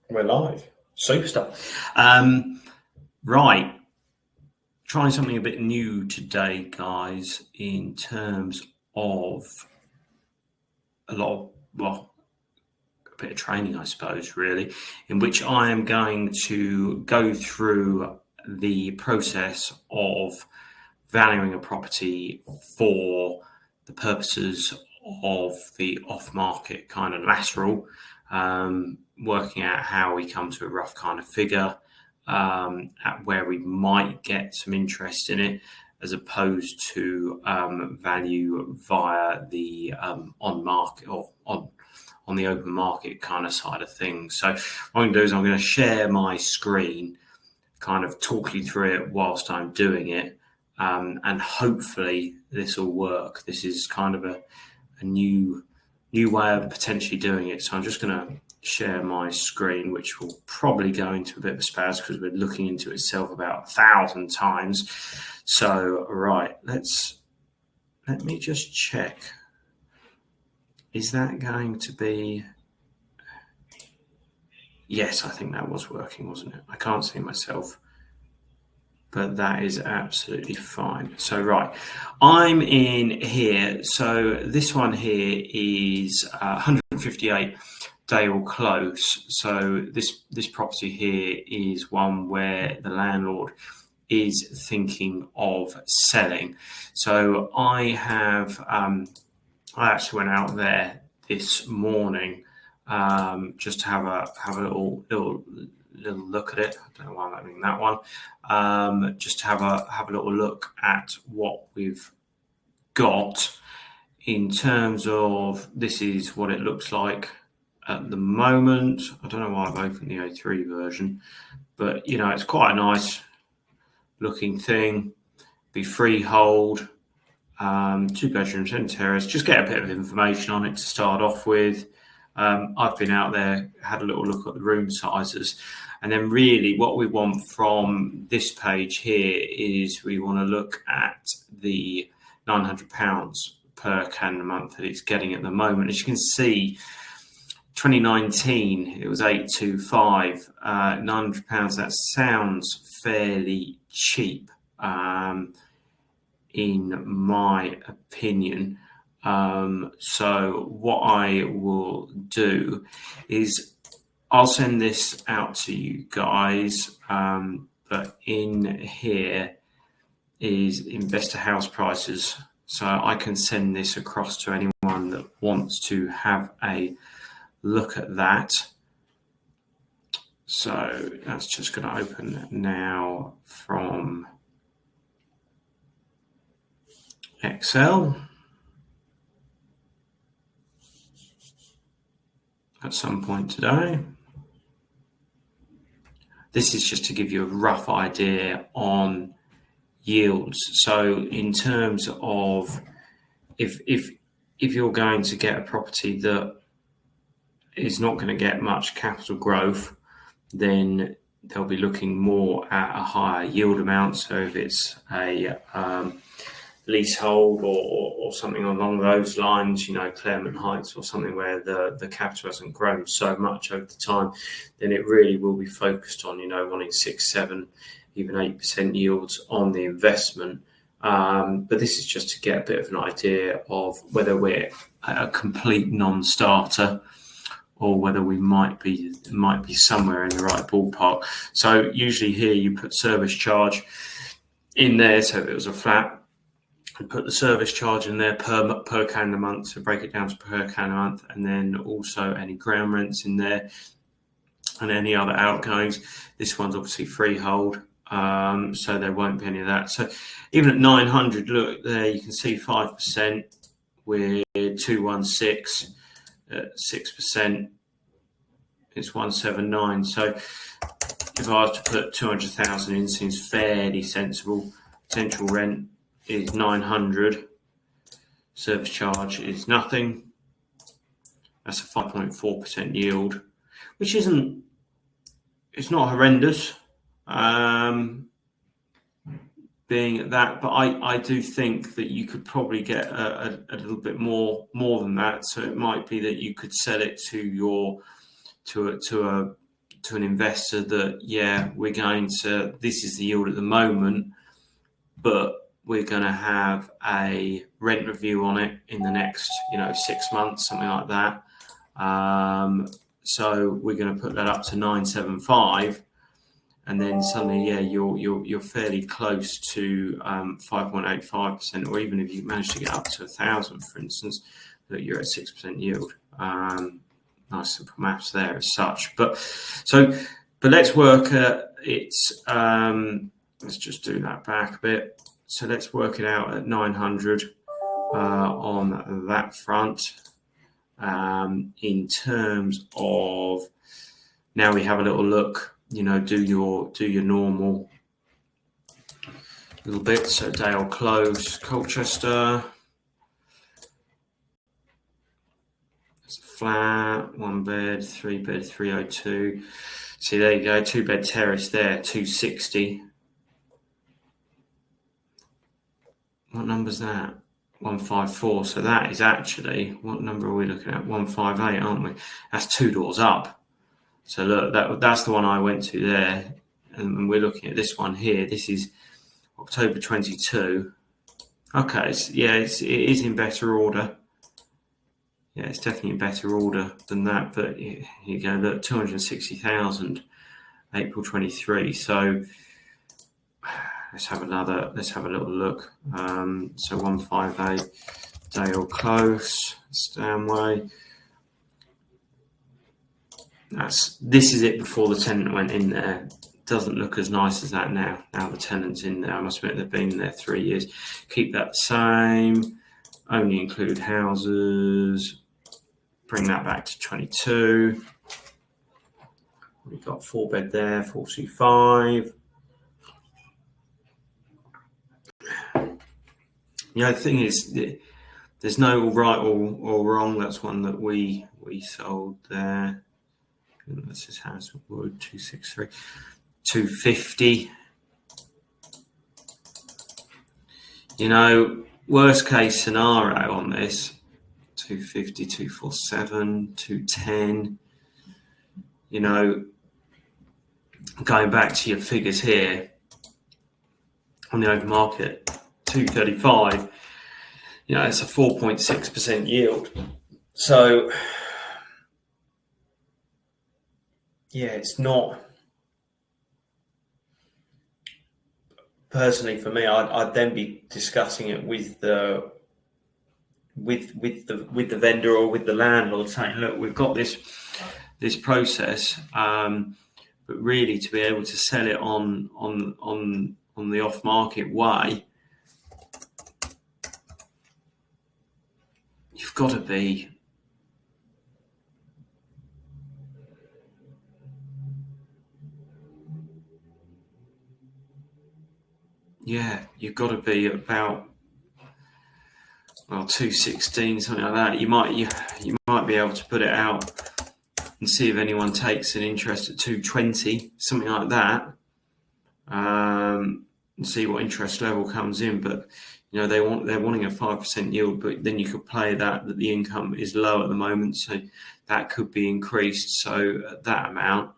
We're live. Superstar. Right. Trying something a bit new today, guys, in terms of a bit of training, I suppose, really, in which I am going to go through the process of valuing a property for the purposes of the off-market kind of lateral, working out how we come to a rough kind of figure, at where we might get some interest in it, as opposed to value via the on-market or on the open market kind of side of things. So what I'm going to do is I'm going to share my screen, kind of talk you through it whilst I'm doing it, and hopefully this will work. This is kind of a new way of potentially doing it. So I'm just going to share my screen, which will probably go into a bit of a spaz because we're looking into itself about 1,000 times. So, right, let me just check. Is that going to be... Yes, I think that was working, wasn't it? I can't see myself, but that is absolutely fine. So, right, I'm in here. So this one here is 158 Dale Close. So this property here is one where the landlord is thinking of selling. So I actually went out there this morning just to have a little look at it. I don't know why I'm having that one. Just to have a little look at what we've got in terms of, this is what it looks like at the moment. I don't know why I've opened the O3 version, but you know, it's quite a nice looking thing. Be freehold, 2 bedrooms and terrace. Just get a bit of information on it to start off with. I've been out there, had a little look at the room sizes, and then really what we want from this page here is we want to look at the £900 per calendar month that it's getting at the moment. As you can see, 2019 it was 825, £900. That sounds fairly cheap, in my opinion. So what I will do is I'll send this out to you guys, but in here is investor house prices, so I can send this across to anyone that wants to have a look at that. So that's just going to open now from Excel. At some point today. This is just to give you a rough idea on yields. So in terms of if you're going to get a property that is not going to get much capital growth, then they'll be looking more at a higher yield amount. So if it's a leasehold or something along those lines, you know, Claremont Heights or something where the capital hasn't grown so much over the time, then it really will be focused on, you know, wanting 6, 7, even 8% yields on the investment. But this is just to get a bit of an idea of whether we're a complete non-starter or whether we might be somewhere in the right ballpark. So usually here you put service charge in there. So if it was a flat, and put the service charge in there per calendar month, so break it down to per calendar month, and then also any ground rents in there and any other outgoings. This one's obviously freehold, so there won't be any of that. So even at 900, look there, you can see 5% with 216 at 6%. It's 179. So if I was to put 200,000 in, seems fairly sensible. Potential rent is 900. Service charge is nothing. That's a 5.4% yield, which it's not horrendous, being at that, but I do think that you could probably get a little bit more than that. So it might be that you could sell it to to an investor that, yeah, this is the yield at the moment, but we're going to have a rent review on it in the next, 6 months, something like that. So we're going to put that up to 975, and then suddenly, yeah, you're fairly close to 5.85%, or even if you manage to get up to 1,000, for instance, that you're at 6% yield. Nice simple maths there as such. But let's work at it. Let's just do that back a bit. So let's work it out at 900 on that front. In terms of, now we have a little look, do your normal little bit. So Dale Close, Colchester. It's flat, 1 bed, 3 bed, 302. See, there you go, 2 bed terrace there, 260. What number's that? 154. So that is actually, what number are we looking at? 158, aren't we? That's 2 doors up. So look, that's the one I went to there, and we're looking at this one here. This is October 22. Okay, it is in better order. Yeah, it's definitely in better order than that. But here you go, look, 260,000, April 23. So let's have a little look. So 158, Dale Close, Stanway. This is it before the tenant went in there. Doesn't look as nice as that now. Now the tenant's in there. I must admit they've been in there 3 years. Keep that the same. Only include houses. Bring that back to 22. We've got 4 bed there, 45. The thing is, there's no right or wrong. That's one that we sold there. This is House of Wood, 263, 250. Worst case scenario on this, 250, 247, 210. Going back to your figures here on the open market, 235. It's a 4.6% yield. So yeah, it's not. Personally, for me, I'd then be discussing it with the vendor or with the landlord, saying, look, we've got this process, but really to be able to sell it on the off market way, you've got to be. Yeah, you've got to be about 216, something like that. You might be able to put it out and see if anyone takes an interest at 220, something like that, and see what interest level comes in. But they're wanting a 5% yield, but then you could play that the income is low at the moment, so that could be increased. So at that amount,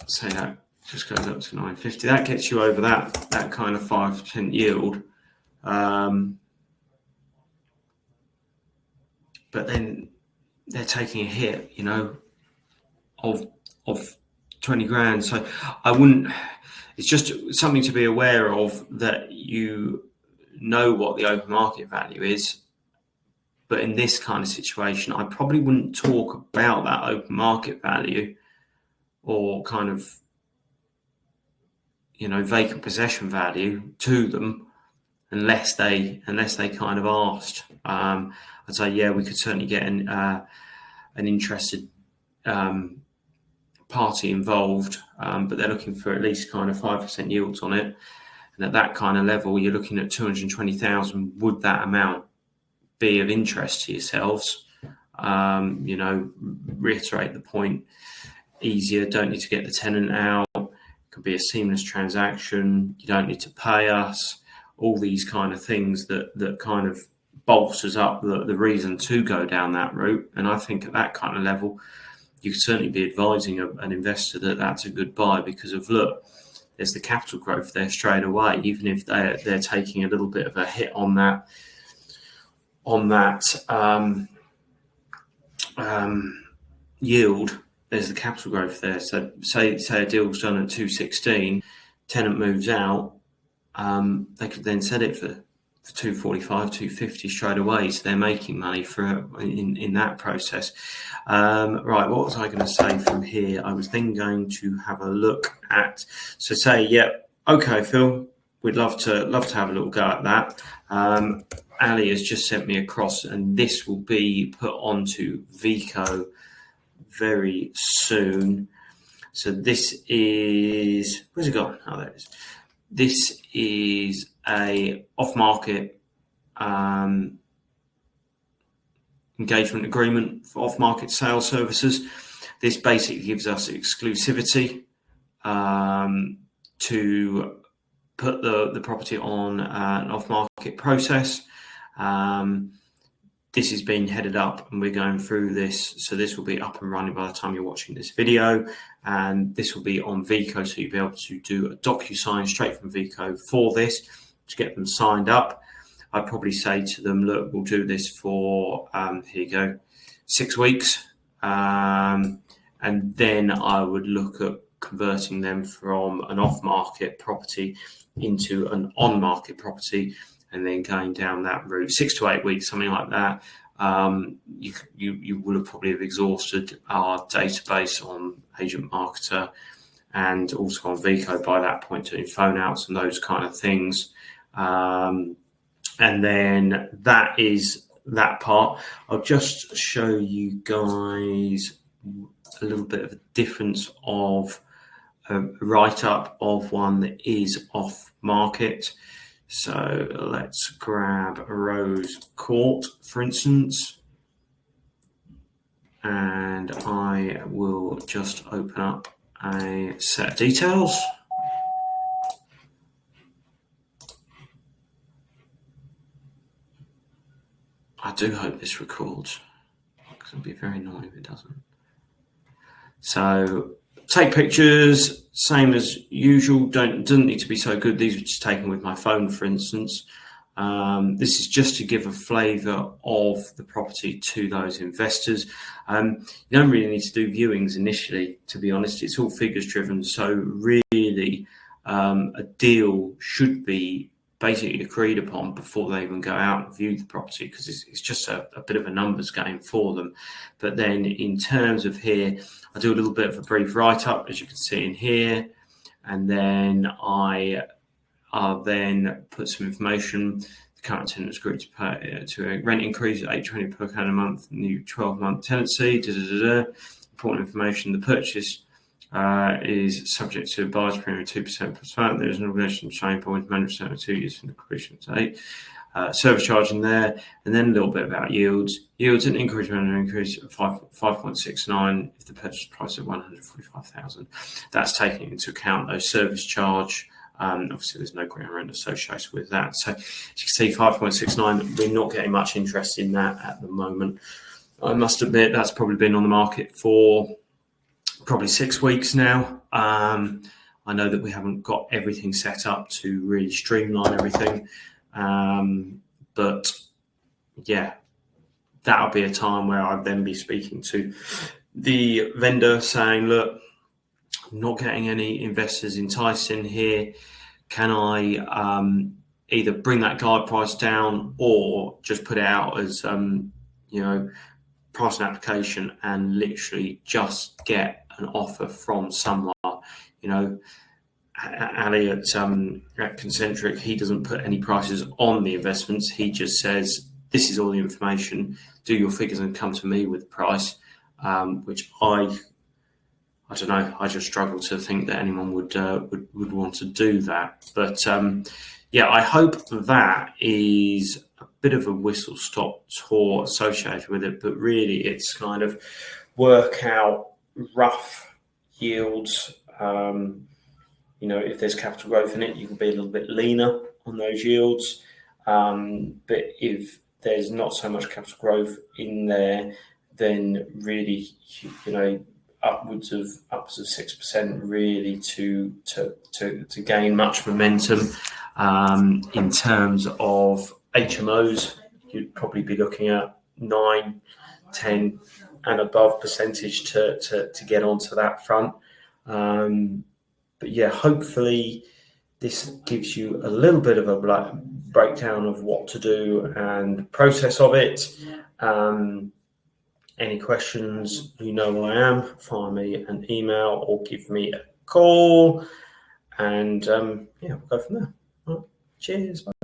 say that just goes up to 950. That gets you over that kind of 5% yield. But then they're taking a hit, of 20 grand. So I wouldn't. It's just something to be aware of, that what the open market value is. But in this kind of situation, I probably wouldn't talk about that open market value or kind of vacant possession value to them unless they kind of asked. I'd say, yeah, we could certainly get an interested party involved, but they're looking for at least kind of 5% yields on it. And at that kind of level, you're looking at 220,000. Would that amount be of interest to yourselves? Reiterate the point. Easier, don't need to get the tenant out. Could be a seamless transaction. You don't need to pay us. All these kind of things that kind of bolsters up the reason to go down that route. And I think at that kind of level, you could certainly be advising an investor that that's a good buy because of, look, there's the capital growth there straight away, even if they're taking a little bit of a hit on that yield. There's the capital growth there. So say a deal's done at 216, tenant moves out, they could then sell it for 245, 250 straight away. So they're making money in that process. Right, what was I going to say from here? I was then going to have a look at, so say, yeah, okay, Phil, we'd love to have a little go at that. Ali has just sent me across, and this will be put onto Vico very soon. So this is, where's it gone? Oh, there it is. This is a off-market engagement agreement for off-market sales services. This basically gives us exclusivity to put the property on an off-market process. This is being headed up and we're going through this. So this will be up and running by the time you're watching this video. And this will be on Vico. So you'll be able to do a DocuSign straight from Vico for this to get them signed up. I'd probably say to them, look, we'll do this for, here you go, 6 weeks. And then I would look at converting them from an off-market property into an on-market property, and then going down that route, 6 to 8 weeks, something like that. You will have probably have exhausted our database on Agent Marketer and also on Vico by that point, doing phone outs and those kind of things. And then that is that part. I'll just show you guys a little bit of a difference of a write-up of one that is off-market. So let's grab Rose Court, for instance, and I will just open up a set of details. I do hope this records, because it'll be very annoying if it doesn't. So take pictures, same as usual. Doesn't need to be so good. These were just taken with my phone, for instance. This is just to give a flavour of the property to those investors. You don't really need to do viewings initially, to be honest. It's all figures driven. So really, a deal should be basically agreed upon before they even go out and view the property, because it's just a bit of a numbers game for them. But then in terms of here, I do a little bit of a brief write-up, as you can see in here, and then I then put some information. The current tenants agreed to pay to a rent increase at $820 per calendar month, new 12-month tenancy. Important information: the purchase is subject to a buyer's premium 2% plus VAT. There is an obligation to change point management of 2 years from the completion date. Service charge in there, and then a little bit about yields. Yields an increase of 5.69 if the purchase price of 145,000. That's taking into account those service charge. Obviously, there's no ground rent associated with that. So, as you can see, 5.69. We're not getting much interest in that at the moment. I must admit that's probably been on the market for probably 6 weeks now. I know that we haven't got everything set up to really streamline everything. But yeah, that'll be a time where I'd then be speaking to the vendor saying, look, I'm not getting any investors enticed in here. Can I either bring that guide price down or just put it out as, price and application and literally just get an offer from someone, Ali at Concentric, he doesn't put any prices on the investments. He just says, this is all the information, do your figures and come to me with the price, which I don't know. I just struggle to think that anyone would want to do that. But I hope that is a bit of a whistle-stop tour associated with it. But really, it's kind of work out rough yields. If there's capital growth in it, you can be a little bit leaner on those yields. But if there's not so much capital growth in there, then really, upwards of 6% really to gain much momentum. In terms of HMOs, you'd probably be looking at 9, 10 and above percentage to get onto that front. But yeah, hopefully this gives you a little bit of a breakdown of what to do and process of it. Any questions, you know where I am. Fire me an email or give me a call, and yeah, we'll go from there. Right. Cheers. Bye.